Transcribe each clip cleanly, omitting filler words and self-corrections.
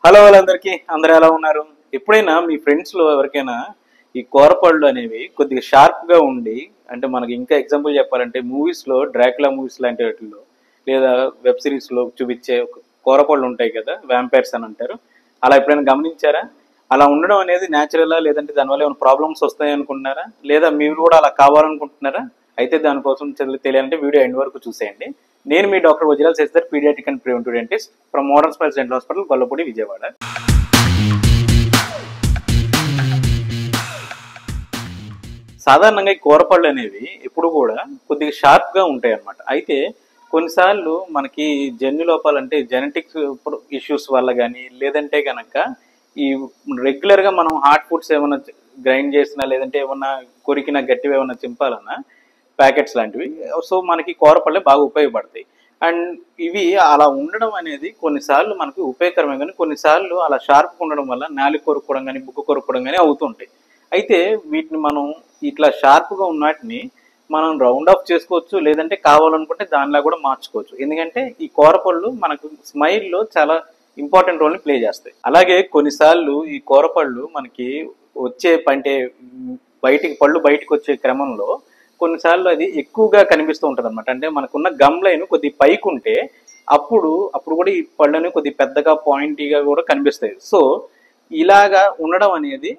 Hello వాళ్ళందరికీ అందరూ ఎలా ఉన్నారు? ఎప్పుడైనా మీ ఫ్రెండ్స్లో ఎవరికైనా ఈ కూరపళ్ళు అనేవి కొద్దిగా షార్ప్గా ఉండి, అంటే మనకి ఇంకా ఎగ్జాంపుల్ చెప్పాలంటే మూవీస్లో డ్రాకులా మూవీస్ లాంటి వాటిల్లో లేదా వెబ్ సిరీస్లో చూపించే ఒక కూరపళ్ళు ఉంటాయి కదా, వ్యాంపైర్స్ అని అంటారు. అలా ఎప్పుడైనా గమనించారా? అలా ఉండడం అనేది న్యాచురలా, లేదంటే దానివల్ల ఏమైనా ప్రాబ్లమ్స్ వస్తాయి అనుకుంటున్నారా, లేదా మీరు కూడా అలా కావాలనుకుంటున్నారా? అయితే దానికోసం తెలియాలంటే వీడియో ఎండ్ వరకు చూసేయండి. నేను మీ doctor Vajral Sasidhar, pediatric and preventive dentist from modern smiles dental hospital, Gollapudi, Vijayawada. సాధారణంగా ఈ కూరపళ్ళు అనేవి ఎప్పుడు కూడా కొద్దిగా షార్ప్గా ఉంటాయి అన్నమాట. అయితే కొన్నిసార్లు మనకి జన్యు లోపాలు, అంటే జెనెటిక్స్ ఇష్యూస్ వల్ల కానీ, లేదంటే కనుక ఈ రెగ్యులర్గా మనం హార్ట్ ఫుడ్స్ ఏమైనా గ్రైండ్ చేసినా, లేదంటే ఏమన్నా కొరికినా, గట్టివి ఏమన్నా చింపాలన్నా ప్యాకెట్స్ లాంటివి, సో మనకి కూరపళ్ళే బాగా ఉపయోగపడతాయి. అండ్ ఇవి అలా ఉండడం అనేది కొన్నిసార్లు మనకి ఉపయోగకరమే, కానీ కొన్నిసార్లు అలా షార్ప్గా ఉండడం వల్ల నాలుగు కొరుక్కోవడం కానీ, బుక్కు కొరుక్కోవడం కానీ అవుతుంటాయి. అయితే వీటిని మనం ఇట్లా షార్ప్గా ఉన్న వాటిని మనం రౌండ్ ఆఫ్ చేసుకోవచ్చు, లేదంటే కావాలనుకుంటే దానిలా కూడా మార్చుకోవచ్చు. ఎందుకంటే ఈ కూరపళ్ళు మనకు స్మైల్లో చాలా ఇంపార్టెంట్ రోల్ని ప్లే చేస్తాయి. అలాగే కొన్నిసార్లు ఈ కూరపళ్ళు మనకి వచ్చే అంటే పళ్ళు బయటికి వచ్చే క్రమంలో కొన్నిసార్లు అది ఎక్కువగా కనిపిస్తూ ఉంటుంది అనమాట. అంటే మనకున్న గమ్ లైన్ కొద్ది పైకి ఉంటే అప్పుడు కూడా ఈ పళ్ళని కొద్ది పెద్దగా పాయింటీగా కూడా కనిపిస్తాయి. సో ఇలాగా ఉండడం అనేది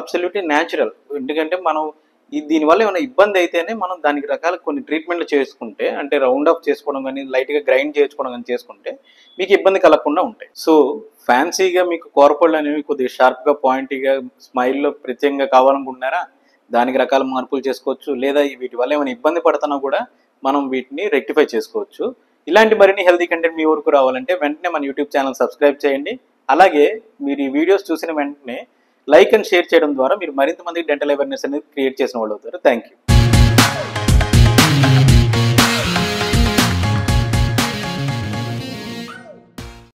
అబ్సల్యూట్లీ న్యాచురల్. ఎందుకంటే మనం దీనివల్ల ఏమైనా ఇబ్బంది అయితేనే మనం దానికి రకాల కొన్ని ట్రీట్మెంట్లు చేసుకుంటే, అంటే రౌండ్ ఆఫ్ చేసుకోవడం కానీ, లైట్గా గ్రైండ్ చేసుకోవడం కానీ చేసుకుంటే మీకు ఇబ్బంది కలగకుండా ఉంటాయి. సో ఫ్యాన్సీగా మీకు కూరపళ్ళు అనేవి కొద్దిగా షార్ప్గా, పాయింటీగా, స్మైల్లో ప్రత్యేకంగా కావాలనుకుంటున్నారా? దానికి రకాల మార్పులు చేసుకోవచ్చు. లేదా వీటి వల్ల ఏమైనా ఇబ్బంది పడుతున్నా కూడా మనం వీటిని రెక్టిఫై చేసుకోవచ్చు. ఇలాంటి మరిన్ని హెల్తీ కంటెంట్ మీ ఊరికి రావాలంటే వెంటనే మన యూట్యూబ్ ఛానల్ సబ్స్క్రైబ్ చేయండి. అలాగే మీరు ఈ వీడియోస్ చూసిన వెంటనే లైక్ అండ్ షేర్ చేయడం ద్వారా మీరు మరింత మందికి డెంటల్ అవేర్నెస్ అనేది క్రియేట్ చేసిన వాళ్ళు అవుతారు. Thank you.